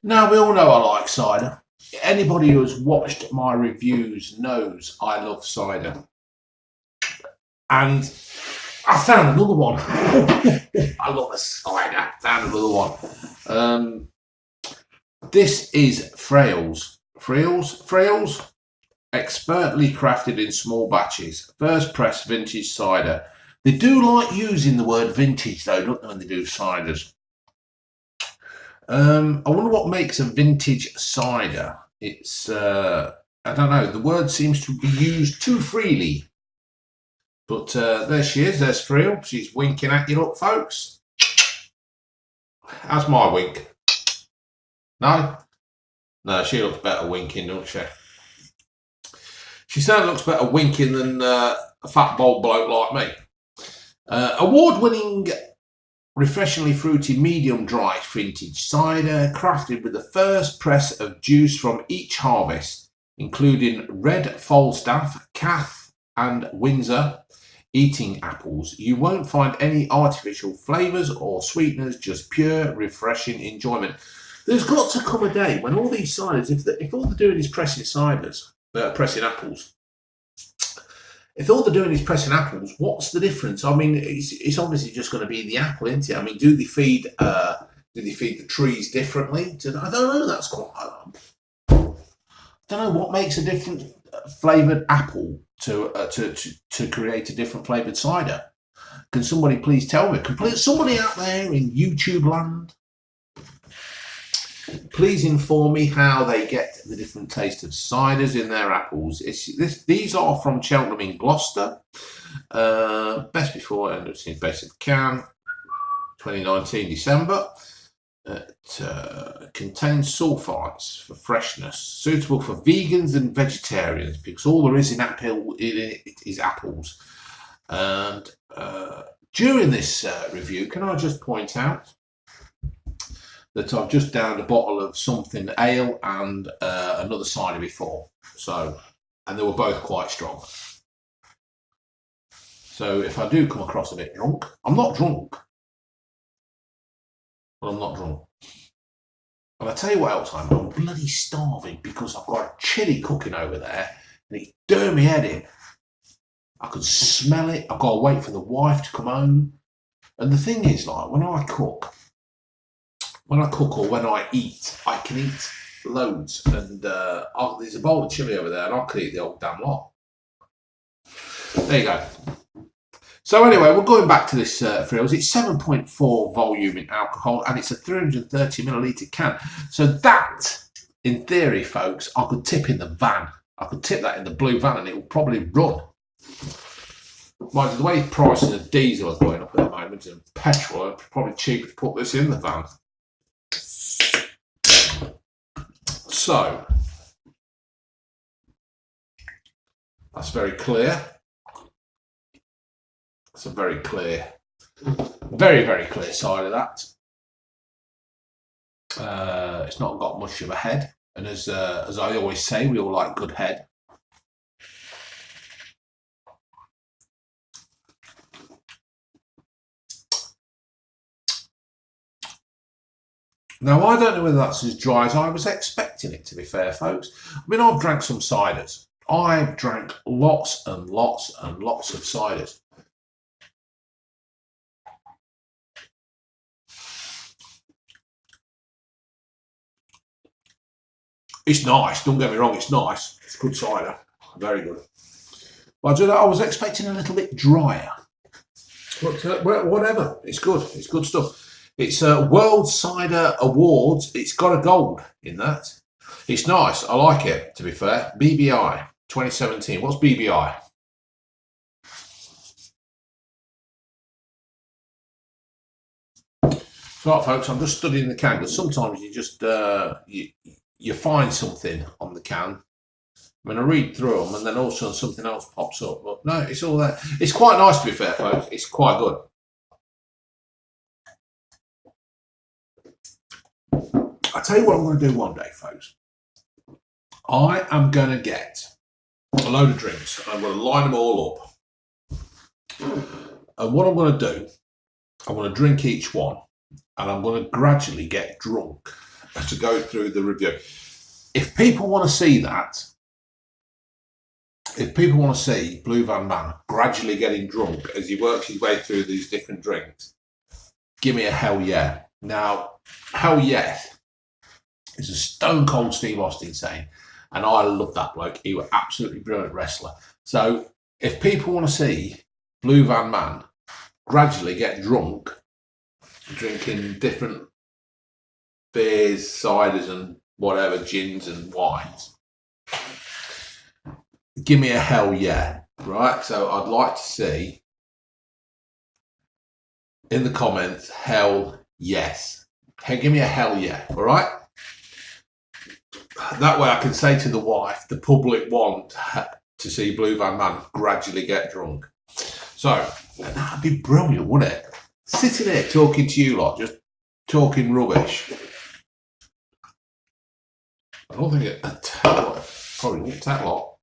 Now, we all know I like cider. Anybody who has watched my reviews knows I love cider. And I found another one. I love a cider. Found another one. This is Friels. Friels, expertly crafted in small batches. First press vintage cider. They do like using the word vintage though, don't they, when they do ciders? I wonder what makes a vintage cider. It's I don't know. The word seems to be used too freely. But there she is. There's Friel. She's winking at you, look, folks. How's my wink? No, no. She looks better winking, don't she? She certainly looks better winking than a fat bold bloke like me. Award-winning, refreshingly fruity, medium dry vintage cider, crafted with the first press of juice from each harvest, including red Falstaff, Cath, and Windsor eating apples. You won't find any artificial flavours or sweeteners, just pure, refreshing enjoyment. There's got to come a day when all these ciders, if all they're doing is pressing pressing apples, if all they're doing is pressing apples, what's the difference? I mean, it's obviously just going to be the apple, isn't it? I mean, do they feed the trees differently? I don't know. That's quite. I don't know what makes a different flavoured apple to create a different flavoured cider. Can somebody please tell me? Somebody out there in YouTube land, please inform me how they get the different taste of ciders in their apples. These are from Cheltenham in Gloucester. Best before end of seeing base of can, 2019 December. It contains sulfites for freshness, suitable for vegans and vegetarians because all there is in it is apples. And during this review, can I just point out that I've just downed a bottle of something ale and another cider before. So, and they were both quite strong. So if I do come across a bit drunk, I'm not drunk. But I'm not drunk. And I tell you what else, I'm bloody starving because I've got a chilli cooking over there and it's doing me head in. I can smell it. I've got to wait for the wife to come home. And the thing is, like, when I cook or when I eat, I can eat loads. And there's a bowl of chilli over there and I could eat the old damn lot. There you go. So anyway, we're going back to this Friels. It's 7.4 volume in alcohol and it's a 330 millilitre can. So that, in theory, folks, I could tip in the van. I could tip that in the blue van and it will probably run. Mind you, the way prices of diesel are going up at the moment and petrol, it's probably cheaper to put this in the van. So, that's very clear. It's a very clear, very, very clear side of that. It's not got much of a head. And as I always say, we all like good head. Now, I don't know whether that's as dry as I was expecting it, to be fair, folks. I mean, I've drank some ciders. I've drank lots and lots and lots of ciders. It's nice, don't get me wrong, it's nice. It's good cider, very good. But I was expecting a little bit drier. But whatever, it's good stuff. It's World Cider Awards. It's got a gold in that. It's nice. I like it, to be fair. BBI 2017. What's BBI? So, right, folks, I'm just studying the can because sometimes you just you find something on the can. I mean, I read through them and then all of a sudden something else pops up. But no, it's all there. It's quite nice, to be fair, folks. It's quite good. I'll tell you what I'm going to do one day, folks. I am going to get a load of drinks and I'm going to line them all up. And what I'm going to do, I'm going to drink each one and I'm going to gradually get drunk to go through the review. If people want to see that, if people want to see Blue Van Man gradually getting drunk as he works his way through these different drinks, give me a hell yeah. Now, hell yes is a stone cold Steve Austin saying, and I love that bloke. He was absolutely brilliant wrestler. So if people want to see Blue Van Man gradually get drunk, drinking different beers, ciders and whatever, gins and wines, give me a hell yeah, right? So I'd like to see in the comments, hell yes. Hey, give me a hell yeah, all right? That way I can say to the wife, the public want to see Blue Van Man gradually get drunk. So that'd be brilliant, wouldn't it? Sitting here talking to you lot, just talking rubbish. I don't think it probably won't take long.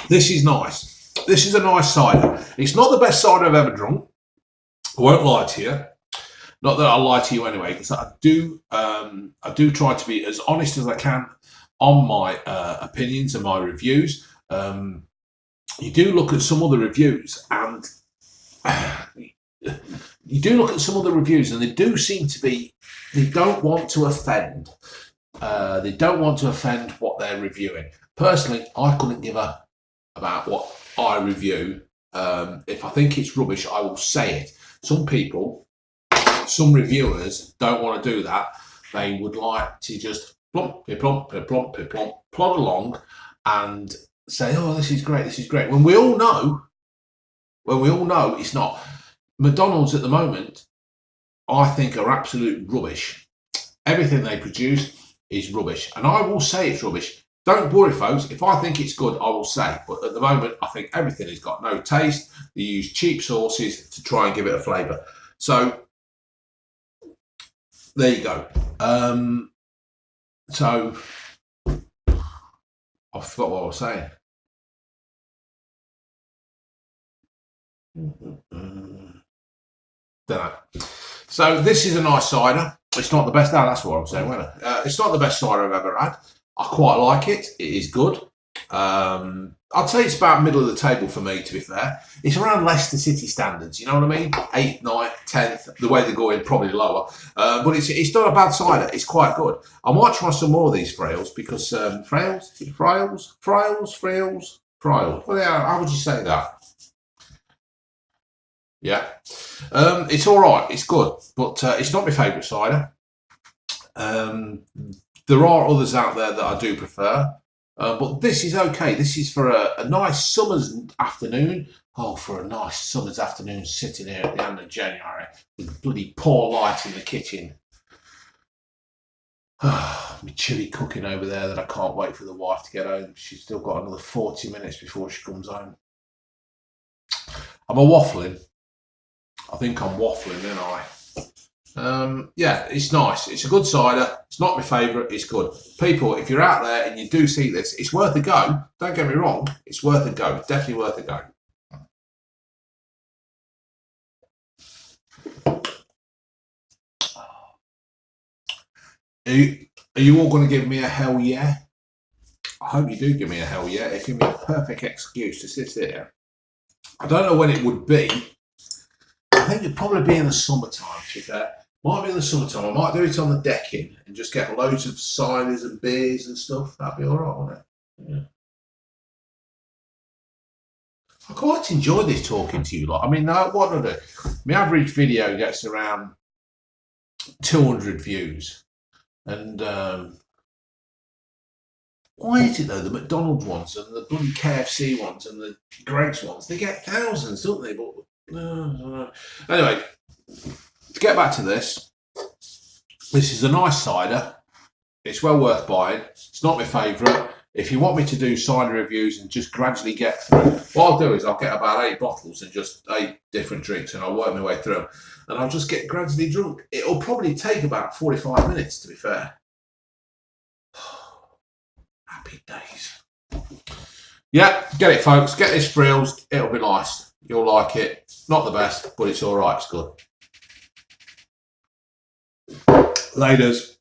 This is nice. This is a nice cider. It's not the best cider I've ever drunk. I won't lie to you. Not that I'll lie to you anyway, because I do try to be as honest as I can on my opinions and my reviews. You do look at some other reviews, and they do seem to be, they don't want to offend. They don't want to offend what they're reviewing. Personally, I couldn't give a about what I review. If I think it's rubbish, I will say it. Some people, some reviewers don't want to do that. They would like to just plod along and say, oh, this is great. When we all know it's not. McDonald's at the moment, I think, are absolute rubbish. Everything they produce is rubbish. And I will say it's rubbish. Don't worry, folks. If I think it's good, I will say. But at the moment, I think everything has got no taste. They use cheap sauces to try and give it a flavour. So, there you go. So, I forgot what I was saying. Don't know. So, this is a nice cider. It's not the best. No, that's what I'm saying, wasn't it? It's not the best cider I've ever had. I quite like it. It is good. I'd say it's about middle of the table for me, to be fair. It's around Leicester City standards, you know what I mean? 8th, 9th, 10th, the way they go in, probably lower. But it's not a bad cider. It's quite good. I might try some more of these Friels because Friels. Well, yeah, how would you say that? Yeah. It's all right. It's good, but it's not my favourite cider. There are others out there that I do prefer, but this is okay. This is for a nice summer's afternoon. Oh, for a nice summer's afternoon sitting here at the end of January with bloody poor light in the kitchen. My chilli cooking over there that I can't wait for the wife to get home. She's still got another 40 minutes before she comes home. Am I waffling? I think I'm waffling, ain't I? Yeah, it's nice. It's a good cider. It's not my favourite. It's good. People, if you're out there and you do see this, it's worth a go. Don't get me wrong. It's worth a go. Definitely worth a go. Are you all going to give me a hell yeah? I hope you do give me a hell yeah. It gives me a perfect excuse to sit here. I don't know when it would be. I think it'd probably be in the summertime, to be fair. Might be in the summertime. I might do it on the decking and just get loads of ciders and beers and stuff. That'd be all right, wouldn't it? Yeah. I quite enjoy this talking to you lot. I mean, what do I do? My average video gets around 200 views. And why is it though? The McDonald's ones and the bloody KFC ones and the Greggs ones, they get thousands, don't they? But anyway, to get back to this is a nice cider. It's well worth buying. It's not my favourite. If you want me to do cider reviews and just gradually get through, what I'll do is I'll get about 8 bottles and just 8 different drinks and I'll work my way through them. And I'll just get gradually drunk. It'll probably take about 45 minutes, to be fair. Happy days. Yeah, get it, folks. Get this Friels. It'll be nice. You'll like it. Not the best, but it's all right. It's good. Laters.